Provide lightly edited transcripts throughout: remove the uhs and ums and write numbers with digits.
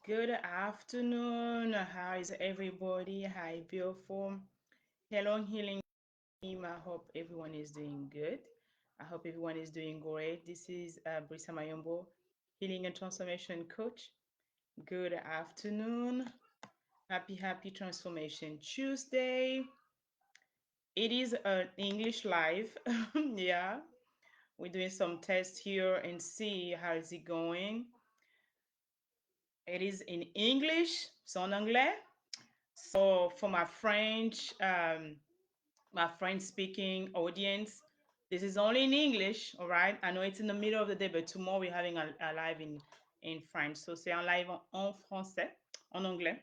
Good afternoon. How is everybody? Hi, beautiful. Hello, healing team. I hope everyone is doing good. I hope everyone is doing great. This is Bricia Mayombo, healing and transformation coach. Good afternoon. Happy Transformation Tuesday. It is an English live. Yeah, we're doing some tests here and see how is it going. It is in English, c'est en anglais. So for my French speaking audience, this is only in English, all right? I know it's in the middle of the day, but tomorrow we're having a live in French. So c'est un live en français, en anglais.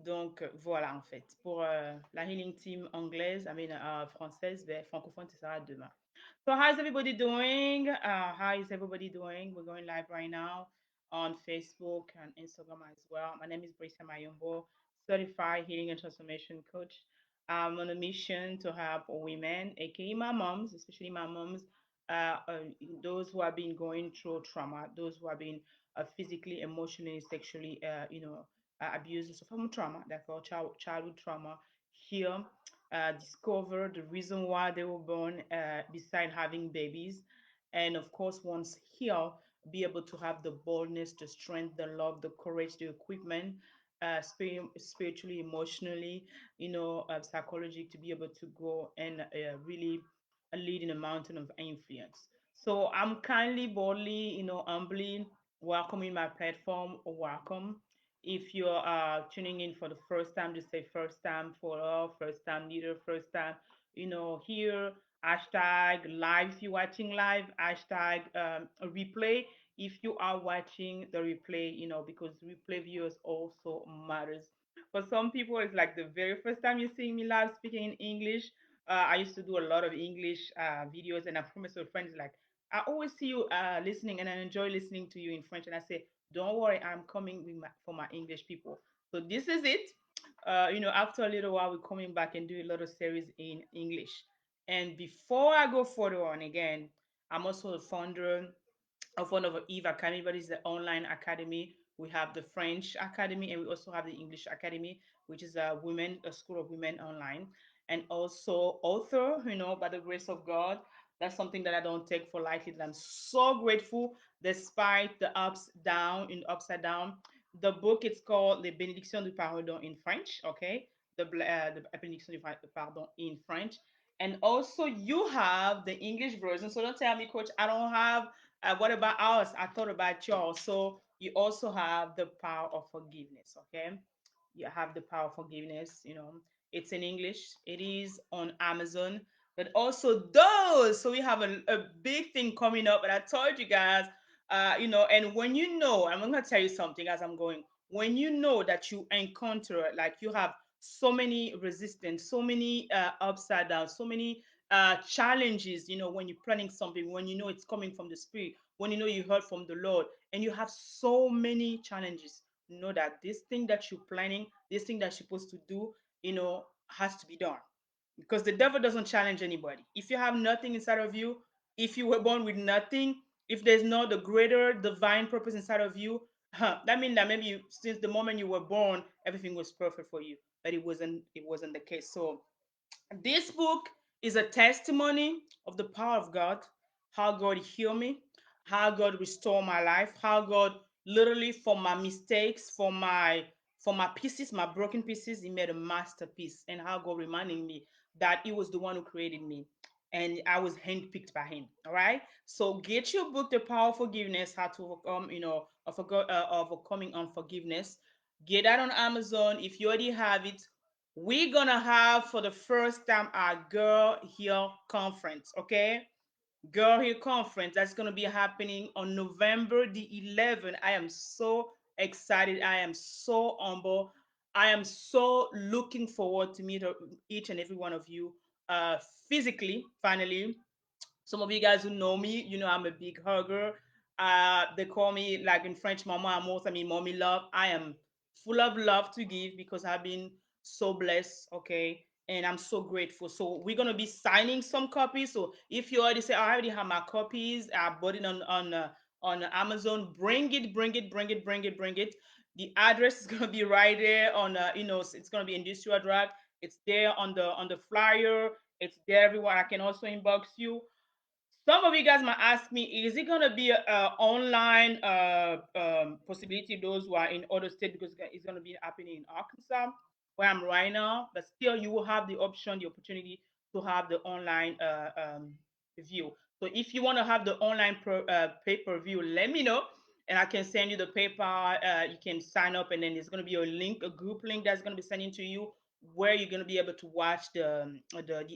Donc voilà en fait. Pour la healing team anglaise, française, ben, francophone, ce sera demain. So how's everybody doing? How is everybody doing? We're going live right now on Facebook and Instagram as well. My name is Bricia Mayombo, certified healing and transformation coach. I'm on a mission to help women, aka my moms, especially my moms, those who have been going through trauma, those who have been physically, emotionally, sexually, abused from trauma, that's called childhood trauma. Here, discover the reason why they were born, beside having babies, and of course, once here, be able to have the boldness, the strength, the love, the courage, the equipment, spiritually, emotionally, psychology, to be able to go and really lead in a mountain of influence. So I'm kindly, boldly, humbly welcoming my platform. Welcome. If you're tuning in for the first time, just say first time follower, first time leader, first time, here, hashtag live if you're watching live, hashtag a replay if you are watching the replay, because replay viewers also matters. For some people, it's like the very first time you're seeing me live speaking in English. I used to do a lot of English videos, and I promise my friends, like, I always see you listening, and I enjoy listening to you in French. And I say, don't worry, I'm coming for my English people. So this is it. After a little while, we're coming back and do a lot of series in English. And before I go further on again, I'm also the founder of one of Eve Academy, but it's the online academy. We have the French Academy, and we also have the English Academy, which is a school of women online, and also author. By the grace of God, that's something that I don't take for lightly. That I'm so grateful, despite the upside down. The book is called Les Bénédictions du Pardon in French. Okay, the Bénédiction du Pardon in French. And also, you have the English version. So don't tell me, Coach, I don't have what about us? I thought about y'all. So you also have the power of forgiveness. Okay, you have the power of forgiveness. It's in English. It is on Amazon, but also those. So we have a big thing coming up. But I told you guys, and when I'm gonna tell you something as I'm going. When you know that you encounter, like, you have so many resistance, so many upside down, so many challenges, when you're planning something, when you know it's coming from the spirit, when you know you heard from the Lord, and you have so many challenges, know that this thing that you're planning, this thing that you're supposed to do, has to be done. Because the devil doesn't challenge anybody. If you have nothing inside of you, if you were born with nothing, if there's no the greater divine purpose inside of you, that means that maybe since the moment you were born, everything was perfect for you. But it wasn't the case. So this book is a testimony of the power of God, how God healed me, how God restored my life, how God literally, for my mistakes, for my pieces, my broken pieces, He made a masterpiece, and how God reminding me that He was the one who created me, and I was handpicked by Him. All right. So get your book, The Power of Forgiveness, how to overcome, overcoming unforgiveness. Get that on Amazon. If you already have it, we're gonna have for the first time our Girl Heal conference. Okay, Girl Heal conference, that's gonna be happening on November the 11th. I am so excited. I am so humble. I am so looking forward to meet each and every one of you uh physically, finally. Some of you guys who know me, I'm a big hugger. They call me, like, in French, Mama Amour. I mean, mommy love. I am full of love to give because I've been so blessed. Okay. And I'm so grateful. So we're gonna be signing some copies. So if you already say, "Oh, I already have my copies," I bought it on Amazon. Bring it, bring it, bring it, bring it, bring it. The address is gonna be right there on it's gonna be Industrial Drug. It's there on the flyer. It's there everywhere. I can also inbox you. Some of you guys might ask me, is it gonna be a online possibility? Those who are in other states, because it's gonna be happening in Arkansas, where I'm right now. But still, you will have the option, the opportunity to have the online view. So if you want to have the online pay per view, let me know, and I can send you the paper. You can sign up, and then there's gonna be a link, a group link that's gonna be sending to you, where you're gonna be able to watch the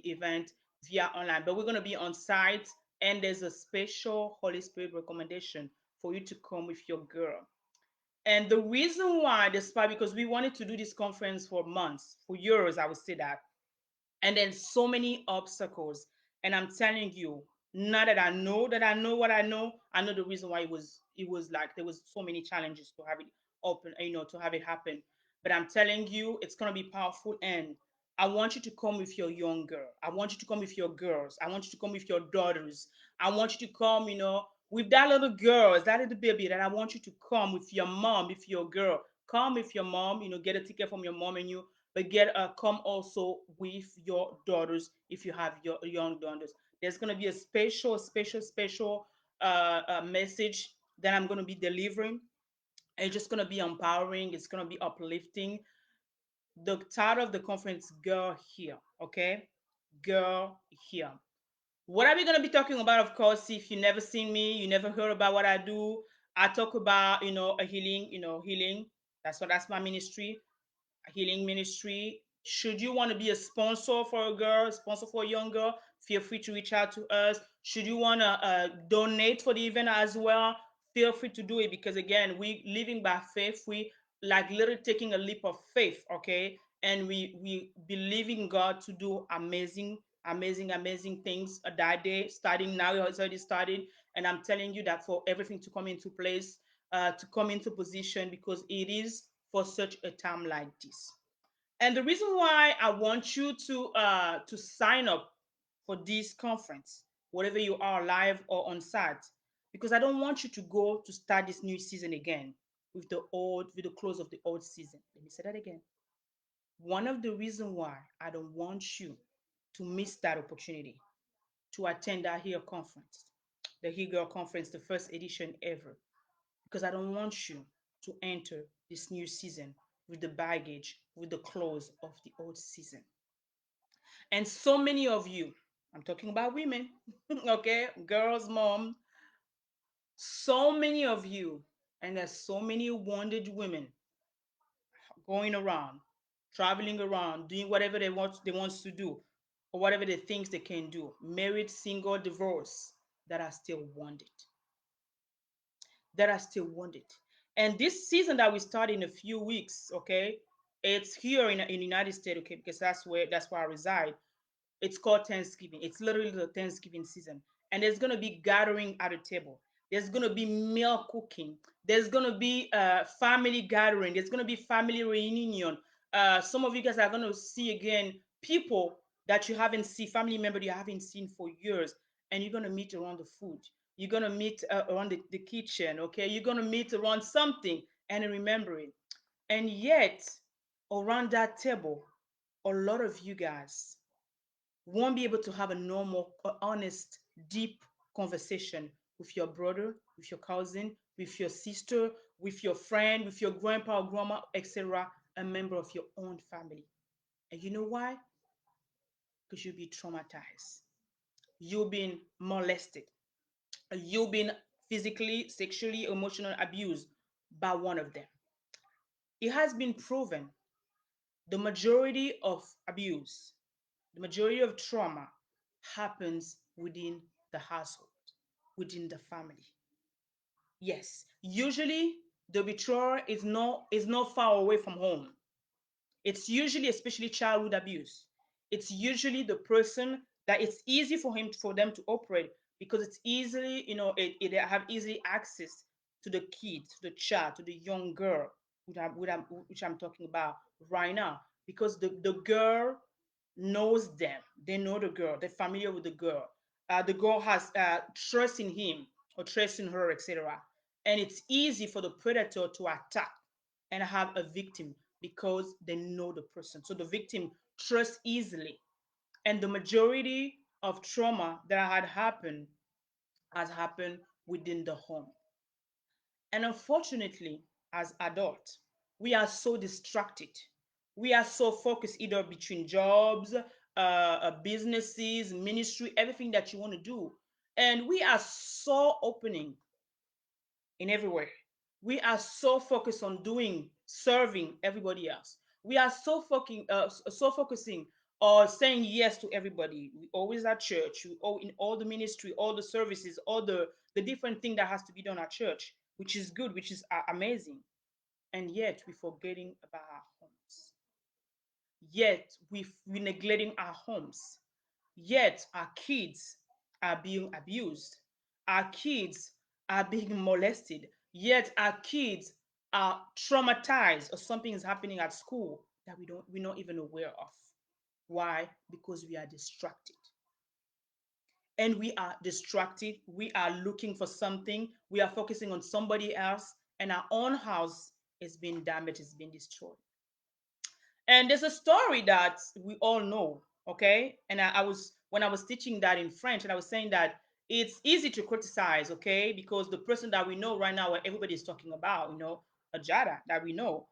event via online. But we're gonna be on site, and there's a special Holy Spirit recommendation for you to come with your girl. And the reason why, despite, because we wanted to do this conference for months, for years, I would say that, and then so many obstacles. And I'm telling you, now that I know what I know the reason why it was like there was so many challenges to have it open, to have it happen. But I'm telling you, it's gonna be powerful. And I want you to come with your young girl. I want you to come with your girls. I want you to come with your daughters. I want you to come, with that little girl, that little baby, that I want you to come with your mom, with your girl. Come with your mom, get a ticket from your mom, and you but get come also with your daughters if you have your young daughters. There's going to be a special message that I'm going to be delivering. It's just going to be empowering. It's going to be uplifting. The title of the conference, Girl Here. Okay, Girl Here. What are we going to be talking about? Of course, if you never seen me, you never heard about what I do. I talk about a healing, healing. That's my ministry, healing ministry. Should you want to be a sponsor for a girl, sponsor for a young girl, feel free to reach out to us. Should you want to donate for the event as well, feel free to do it, because again, we living by faith. We like literally taking a leap of faith, okay? And we believe in God to do amazing things that day. Starting now, it's already started, and I'm telling you that for everything to come into place, to come into position, because it is for such a time like this. And the reason why I want you to sign up for this conference, whatever you are, live or on site, because I don't want you to go to start this new season again with the close of the old season. Let me say that again. One of the reasons why I don't want you to miss that opportunity to attend that here conference, the He Girl Conference, the first edition ever, because I don't want you to enter this new season with the baggage, with the clothes of the old season. And so many of you, I'm talking about women, okay, girls, mom, so many of you, and there's so many wounded women going around, traveling around, doing whatever they want to do, or whatever they think they can do, married, single, divorced, that are still wounded, that are still wounded. And this season that we start in a few weeks, okay, it's here in the United States, okay, because that's where I reside. It's called Thanksgiving. It's literally the Thanksgiving season. And there's going to be gathering at a table. There's going to be meal cooking. There's going to be family gathering. There's going to be family reunion. Some of you guys are going to see again people that you haven't seen, family member you haven't seen for years. And you're going to meet around the food. You're going to meet around the kitchen, okay? You're going to meet around something and remember it. And yet, around that table, a lot of you guys won't be able to have a normal, honest, deep conversation with your brother, with your cousin, with your sister, with your friend, with your grandpa or grandma, etc., a member of your own family. And you know why? Because you'll be traumatized. You've been molested. You've been physically, sexually, emotionally abused by one of them. It has been proven the majority of abuse, the majority of trauma happens within the household, within the family. Yes, usually the betrayer is not far away from home. It's usually, especially childhood abuse, it's usually the person that it's easy for them to operate, because it's easily, it have easily access to the kid, to the child, to the young girl, which I'm talking about right now, because the girl knows them. They know the girl. They're familiar with the girl. The girl has trust in him. or tracing her, etc. And it's easy for the predator to attack and have a victim because they know the person. So the victim trusts easily. And the majority of trauma that had happened has happened within the home. And unfortunately, as adults, we are so distracted. We are so focused either between jobs, businesses, ministry, everything that you want to do. And we are so opening in everywhere. We are so focused on doing, serving everybody else. We are so focusing on saying yes to everybody. We always at church. We all in all the ministry, all the services, all the different thing that has to be done at church, which is good, which is amazing. And yet we're forgetting about our homes. Yet we're neglecting our homes. Yet our kids are being abused. Our kids are being molested. Yet our kids are traumatized or something is happening at school that we're not even aware of. Why? Because we are distracted. And we are distracted. We are looking for something. We are focusing on somebody else, and our own house is being damaged, is being destroyed. And there's a story that we all know, okay? And I was when I was teaching that in French, and I was saying that it's easy to criticize, okay? Because the person that we know right now, what everybody is talking about, Ajada that we know,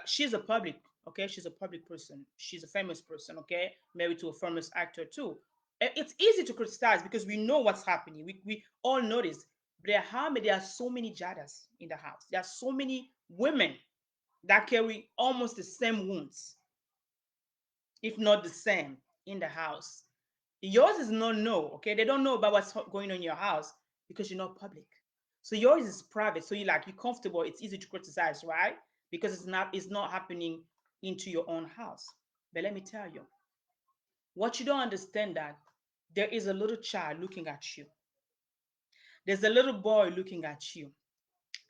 she's a public, okay? She's a public person. She's a famous person, okay? Married to a famous actor too. It's easy to criticize because we know what's happening. We all notice. But there are so many Jadas in the house. There are so many women that carry almost the same wounds, if not the same, in the house. Yours is not no, okay? They don't know about what's going on in your house because you're not public. So yours is private. So you're comfortable. It's easy to criticize, right? Because it's not happening into your own house. But let me tell you, what you don't understand that there is a little child looking at you. There's a little boy looking at you.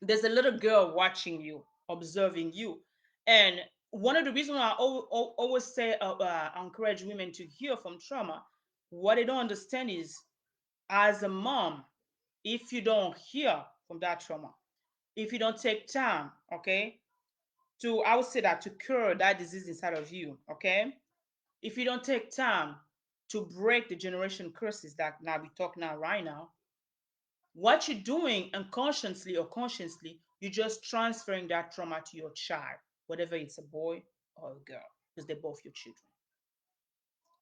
There's a little girl watching you, observing you. And one of the reasons I always say, encourage women to heal from trauma, what they don't understand is, as a mom, if you don't heal from that trauma, if you don't take time, okay, I would say that to cure that disease inside of you, okay, if you don't take time to break the generation curses that now we talk now right now, what you're doing unconsciously or consciously, you're just transferring that trauma to your child, whether it's a boy or a girl, because they're both your children.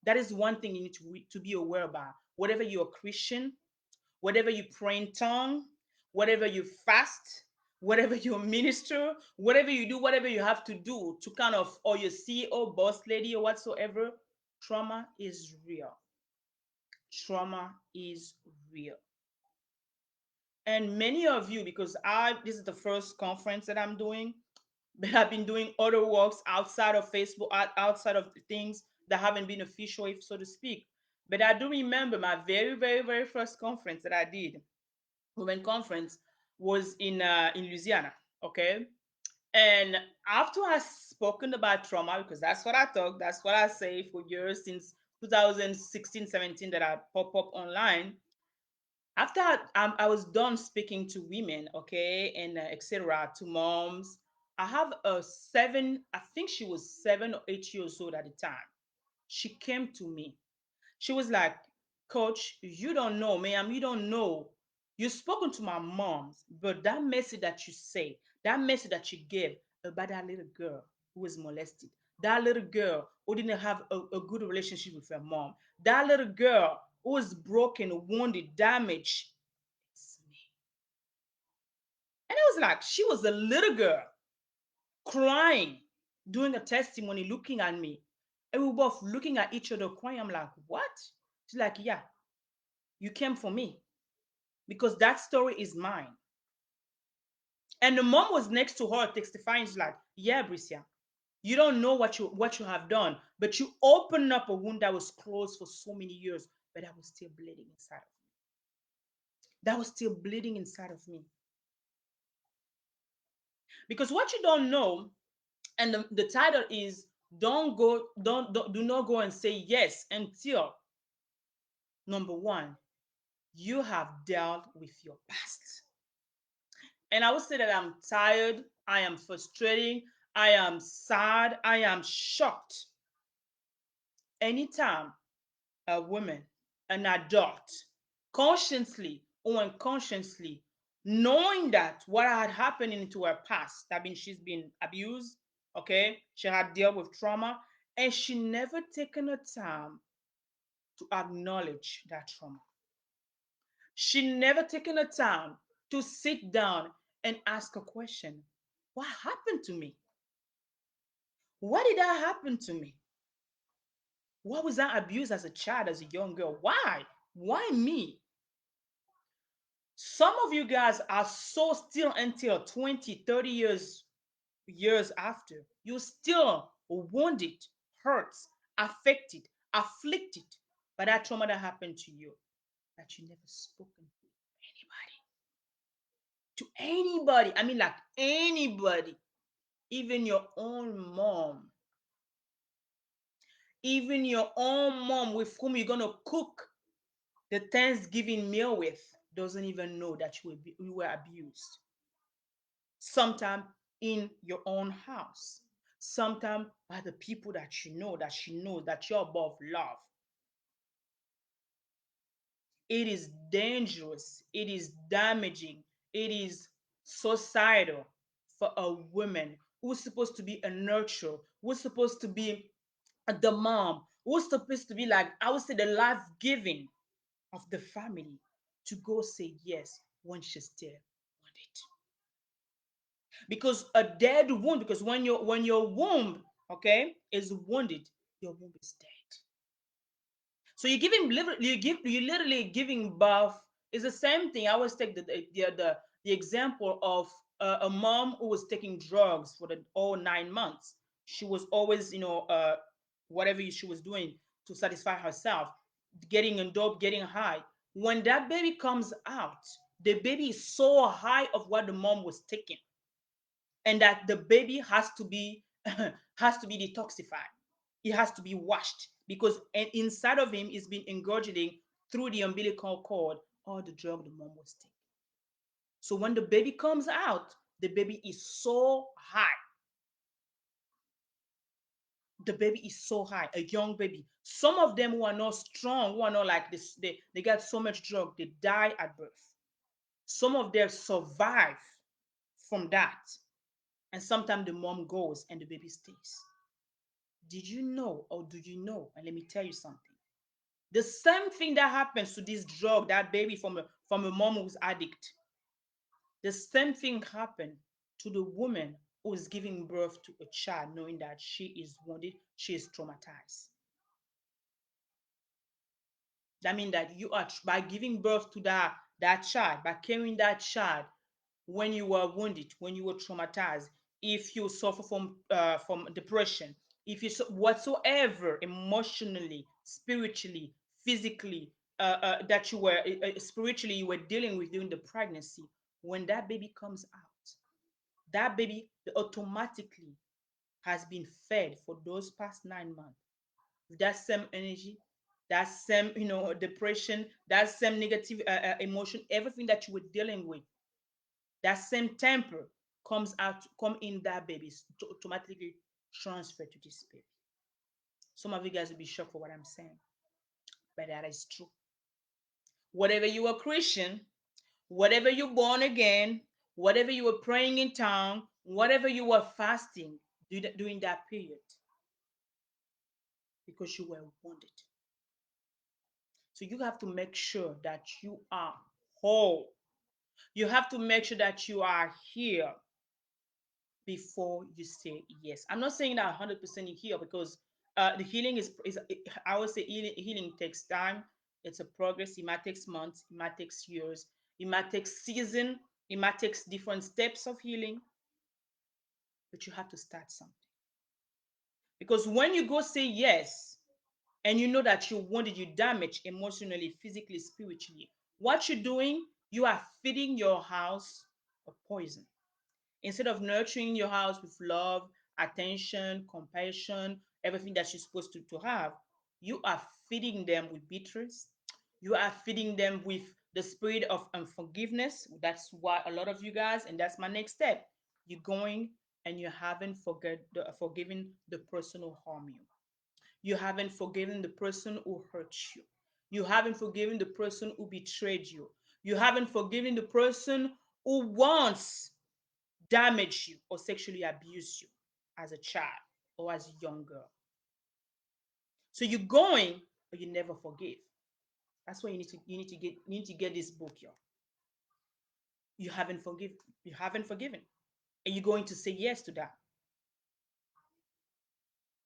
That is one thing you need to be aware about. Whatever you're a Christian, whatever you pray in tongue, whatever you fast, whatever you minister, whatever you do, whatever you have to do to kind of, or your CEO, boss lady, or whatsoever, trauma is real. Trauma is real. And many of you, because this is the first conference that I'm doing, but I've been doing other works outside of Facebook, outside of things that haven't been official, if so to speak. But I do remember my very, very, very first conference that I did, women conference, was in Louisiana. Okay, and after I spoken about trauma, because that's what I talk, that's what I say for years since 2016, 17 that I pop up online. After I was done speaking to women, okay, and etc., to moms, I have a seven, I think she was 7 or 8 years old at the time. She came to me. She was like, Coach, you don't know, ma'am, you don't know. You've spoken to my moms, but that message that you say, that message that you gave about that little girl who was molested, that little girl who didn't have a good relationship with her mom, that little girl who was broken, wounded, damaged. It's me. And it was like she was a little girl crying, doing a testimony, looking at me. And we were both looking at each other, crying. I'm like, what? She's like, yeah, you came for me because that story is mine. And the mom was next to her testifying. She's like, yeah, Bricia, you don't know what you have done, but you opened up a wound that was closed for so many years, but that was still bleeding inside of me. That was still bleeding inside of me. Because what you don't know, and the title is don't do not go and say yes until, number one, You have dealt with your past. And I would say that I'm tired, I am frustrated, I am sad, I am shocked. Anytime a woman, an adult, consciously or unconsciously, knowing that what had happened into her past, that means she's been abused, okay, she had dealt with trauma, and she never taken the time to acknowledge that trauma. She never taken the time to sit down and ask a question. What happened to me? What did that happen to me? What was I abused as a child, as a young girl? Why? Why me? Some of you guys are so still until 20, 30 years after. You're still wounded, hurt, affected, afflicted by that trauma that happened to you that you never spoken to anybody. To anybody. I mean, like anybody. Even your own mom. Even your own mom with whom you're going to cook the Thanksgiving meal with doesn't even know that you were abused. Sometimes in your own house, sometimes by the people that you know, that she knows that you're above love. It is dangerous, it is damaging, it is societal for a woman who's supposed to be a nurturer, who's supposed to be the mom, who's supposed to be like, I would say, the life giving of the family, to go say yes when she's still on it. Because a dead wound, because when your womb, okay, is wounded, your womb is dead. So you literally giving birth is the same thing. I always take the example of a mom who was taking drugs for the all 9 months. She was always, whatever she was doing to satisfy herself, getting in dope, getting high. When that baby comes out, the baby is so high of what the mom was taking, and that the baby has to be has to be detoxified. It has to be washed because inside of him is being ingurgitating through the umbilical cord all the drug the mom was taking. So when the baby comes out, the baby is so high. The baby is so high, a young baby. Some of them who are not strong, who are not like this, they got so much drug, they die at birth. Some of them survive from that. And sometimes the mom goes and the baby stays. Did you know, or do you know? And let me tell you something. The same thing that happens to this drug, that baby from a mom who's addict, the same thing happened to the woman who is giving birth to a child, knowing that she is wounded, she is traumatized. That means that you are, by giving birth to that child, by carrying that child, when you were wounded, when you were traumatized, if you suffer from depression, if you whatsoever emotionally, spiritually, physically, that you were spiritually you were dealing with during the pregnancy, when that baby comes out, that baby automatically has been fed for those past 9 months with that same energy, that same depression, that same negative emotion, everything that you were dealing with, that same temper come in that baby, to automatically transfer to this baby. Some of you guys will be shocked for what I'm saying, but that is true. Whatever you are Christian, whatever you born again, whatever you were praying in tongue, whatever you were fasting during that period, because you were wounded. So you have to make sure that you are whole. You have to make sure that you are here before you say yes. I'm not saying that 100% you heal, because the healing is I would say healing takes time. It's a progress. It might take months. It might take years. It might take season. It might take different steps of healing. But you have to start something. Because when you go say yes, and you know that you wanted, you damaged emotionally, physically, spiritually, what you're doing, you are feeding your house a poison. Instead of nurturing your house with love, attention, compassion, everything that you're supposed to have, you are feeding them with bitterness. You are feeding them with the spirit of unforgiveness. That's why a lot of you guys, and that's my next step. You're going and you haven't forgiven the person who harmed you. You haven't forgiven the person who hurt you. You haven't forgiven the person who betrayed you. You haven't forgiven the person who once damaged you or sexually abused you as a child or as a young girl. So you're going, but you never forgive. That's why you need to get this book, y'all. You haven't forgiven. You haven't forgiven. And you're going to say yes to that.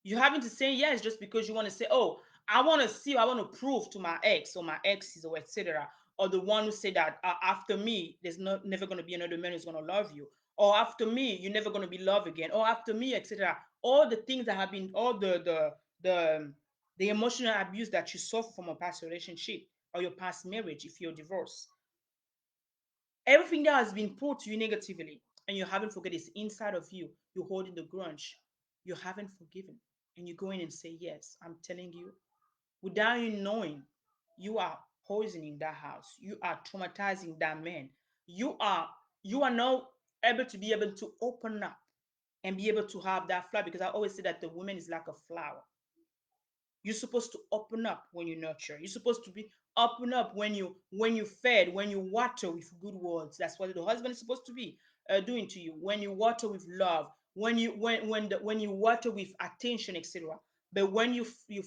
You having to say yes just because you want to say, oh, I want to see, I want to prove to my ex or my exes or etc. Or the one who said that after me, there's never going to be another man who's going to love you. Or after me, you're never going to be loved again. Or after me, etc. All the things that have been, all the emotional abuse that you suffer from a past relationship or your past marriage, if you're divorced, everything that has been put to you negatively, and you haven't forget is inside of you. You're holding the grudge. You haven't forgiven, and you go in and say yes. I'm telling you, without you knowing, you are poisoning that house. You are traumatizing that man. You are now able to be able to open up and be able to have that flower, because I always say that the woman is like a flower. You're supposed to open up when you nurture. You're supposed to be open up when you fed, when you water with good words. That's what the husband is supposed to be doing to you. When you water with love, when you water with attention, etc. But when you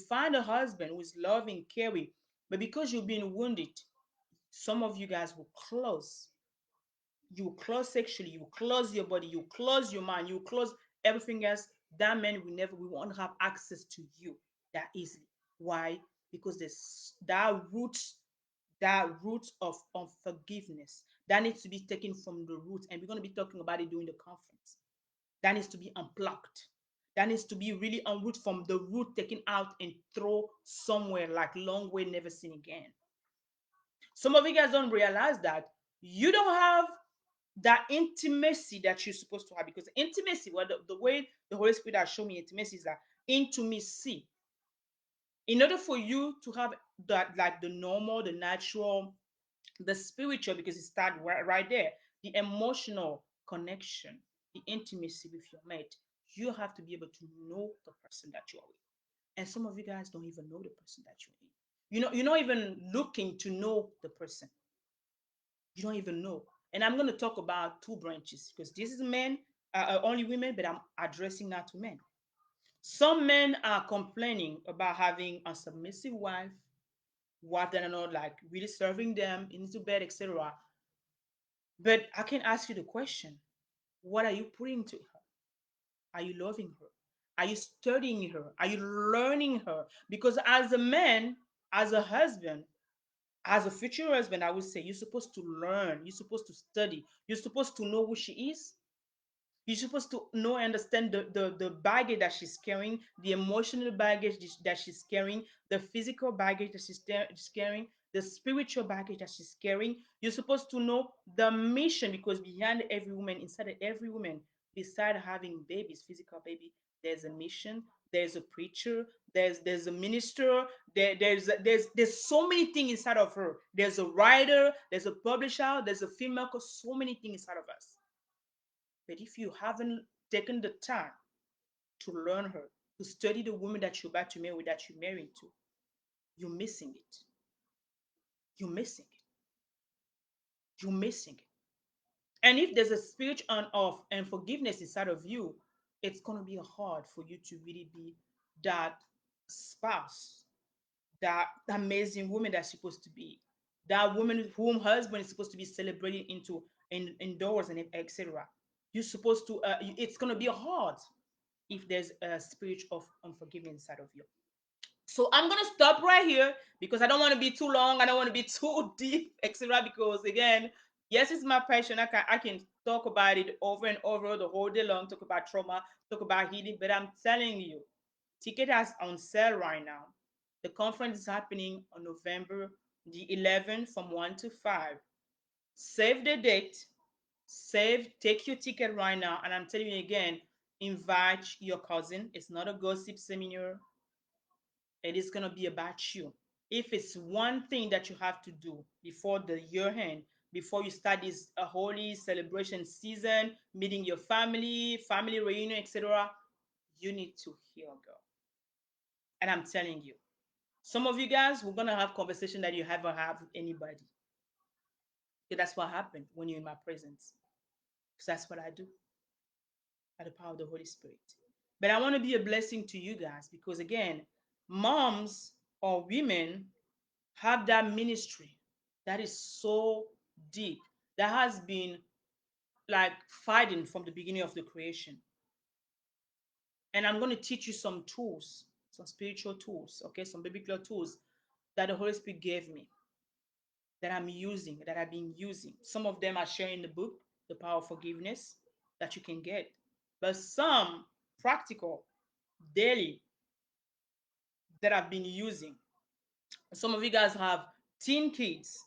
find a husband who is loving, caring, but because you've been wounded, some of you guys will close. You will close sexually. You will close your body. You will close your mind. You will close everything else. That man will never. We won't have access to you that easily. Why? Because there's that root of unforgiveness that needs to be taken from the root, and we're going to be talking about it during the conference. That needs to be unplugged. That needs to be really unroot from the root, taken out and throw somewhere like long way, never seen again. Some of you guys don't realize that you don't have that intimacy that you're supposed to have, because intimacy, well, the way the Holy Spirit has shown me intimacy is that intimacy. In order for you to have that, like the normal, the natural, the spiritual, because it starts right there, the emotional connection, the intimacy with your mate, you have to be able to know the person that you are with. And some of you guys don't even know the person that you're in. You're not even looking to know the person. You don't even know. And I'm going to talk about two branches, because this is men, only women, but I'm addressing now to men. Some men are complaining about having a submissive wife that are not like really serving them into bed, etc. But I can ask you the question: what are you putting to her? Are you loving her? Are you studying her? Are you learning her? Because as a man, as a husband, as a future husband, I would say you're supposed to learn, you're supposed to study, you're supposed to know who she is. You're supposed to know and understand the baggage that she's carrying, the emotional baggage that she's carrying, the physical baggage that she's carrying, the spiritual baggage that she's carrying. You're supposed to know the mission, because behind every woman, inside of every woman, beside having babies, physical baby, there's a mission. There's a preacher. There's a minister. There's so many things inside of her. There's a writer. There's a publisher. There's a filmmaker. So many things inside of us. But if you haven't taken the time to learn her, to study the woman that you're about to marry, that you're married to, you're missing it. You're missing it. You're missing it. And if there's a spirit on of and forgiveness inside of you, it's gonna be hard for you to really be that spouse, that amazing woman that's supposed to be, that woman whom husband is supposed to be celebrating into indoors and etc. You're supposed to. It's gonna be hard if there's a spirit of unforgiveness inside of you. So I'm gonna stop right here, because I don't want to be too long. I don't want to be too deep, etc. Because again, yes, it's my passion. I can talk about it over and over the whole day long. Talk about trauma, talk about healing. But I'm telling you, ticket is on sale right now. The conference is happening on November the 11th from 1 to 5. Save the date. Take your ticket right now. And I'm telling you again, invite your cousin. It's not a gossip seminar. It is going to be about you. If it's one thing that you have to do before the year end, before you start this holy celebration season, meeting your family, family reunion, etc., you need to heal, girl. And I'm telling you, some of you guys, we're gonna have conversation that you haven't had with anybody. Because that's what happened when you're in my presence. Because that's what I do by the power of the Holy Spirit. But I want to be a blessing to you guys because again, moms or women have that ministry that is so deep, that has been like fighting from the beginning of the creation. And I'm going to teach you some tools, some spiritual tools, okay, some biblical tools that the Holy Spirit gave me, that I'm using, that I've been using. Some of them are sharing in the book, The Power of Forgiveness, that you can get. But some practical, daily, that I've been using. Some of you guys have teen kids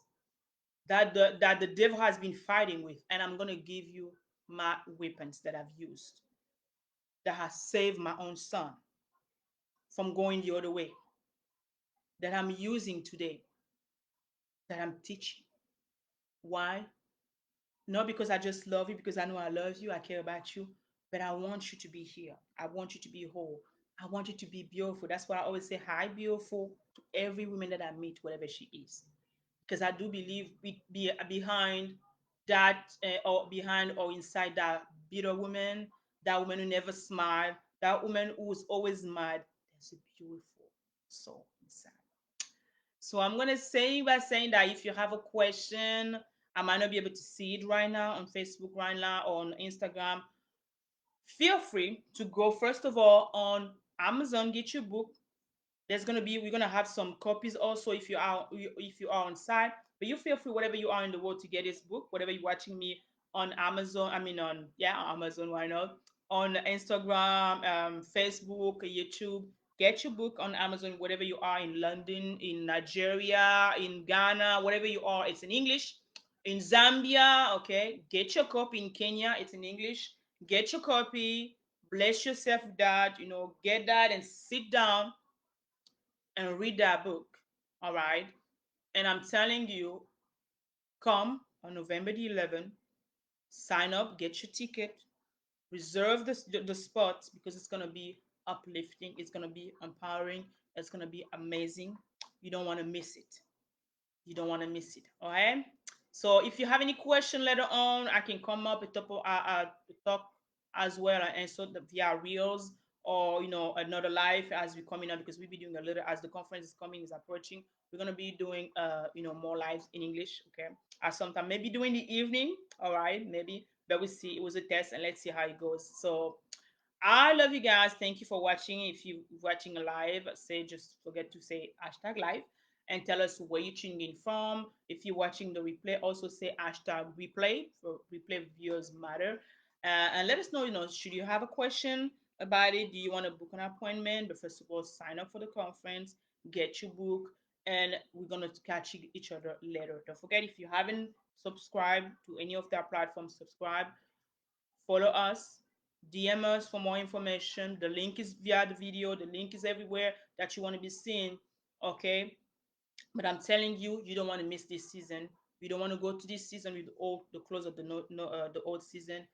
that the devil has been fighting with, and I'm gonna give you my weapons that I've used that has saved my own son from going the other way, that I'm using today, that I'm teaching. Why? Not because I just love you, because I know I love you, I care about you, but I want you to be here. I want you to be whole. I want you to be beautiful. That's why I always say hi, beautiful, to every woman that I meet, whatever she is. Because I do believe behind that or behind or inside that bitter woman, that woman who never smiled, that woman who's always mad, there's a beautiful soul inside. So I'm gonna say by saying that if you have a question, I might not be able to see it right now on Facebook right now or on Instagram. Feel free to go first of all on Amazon, get your book. We're gonna have some copies also if you are on site. But you feel free whatever you are in the world to get this book. Whatever you're watching me on Amazon, I mean on yeah on Amazon, why not? On Instagram, Facebook, YouTube. Get your book on Amazon. Whatever you are in London, in Nigeria, in Ghana, whatever you are, it's in English. In Zambia, okay. Get your copy in Kenya. It's in English. Get your copy. Bless yourself with that. Get that and sit down and read that book. All right. And I'm telling you, come on November the 11th, sign up, get your ticket, reserve the spot because it's going to be uplifting, it's going to be empowering, it's going to be amazing. You don't want to miss it. You don't want to miss it. All right. So if you have any question later on, I can come up and talk as well and answer via reels or another live as we're coming up because we'll be doing a little as the conference is coming is approaching. We're gonna be doing more lives in English. Okay, at sometime maybe during the evening. All right, maybe, but we see. It was a test and let's see how it goes. So I love you guys. Thank you for watching. If you're watching live, say just forget to say hashtag live and tell us where you're tuning in from. If you're watching the replay, also say hashtag replay for replay viewers matter. And let us know, should you have a question about it? Do you want to book an appointment? But first of all, sign up for the conference, get your book, and we're going to catch each other later. Don't forget, if you haven't subscribed to any of their platforms, subscribe. Follow us, DM us for more information. The link is via the video, the link is everywhere that you want to be seen. Okay. But I'm telling you, you don't want to miss this season. You don't want to go to this season with the close of the the old season.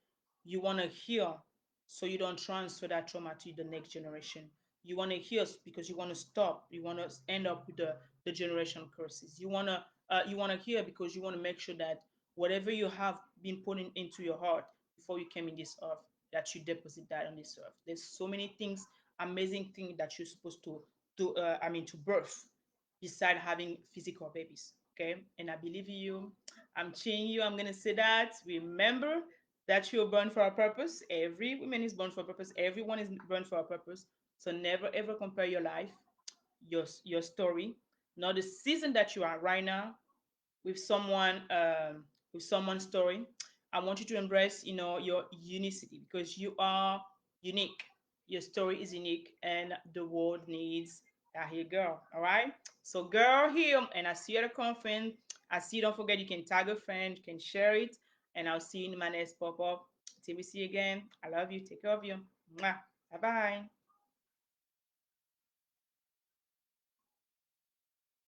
You want to heal so you don't transfer that trauma to the next generation. You want to heal because you want to stop. You want to end up with the generation curses. You want to heal because you want to make sure that whatever you have been putting into your heart before you came in this earth, that you deposit that on this earth. There's so many things, amazing things that you're supposed to birth beside having physical babies. Okay. And I believe in you. I'm cheering you. I'm going to say that. Remember that you're born for a purpose. Every woman is born for a purpose. Everyone is born for a purpose. So never ever compare your life, your story, not the season that you are right now with someone's story. I want you to embrace your unicity because you are unique. Your story is unique and the world needs that here girl. All right. So girl here and I see you at a conference. I see you. Don't forget you can tag a friend, you can share it, and I'll see you in my next pop-up. Till we see you again. I love you. Take care of you. Bye bye.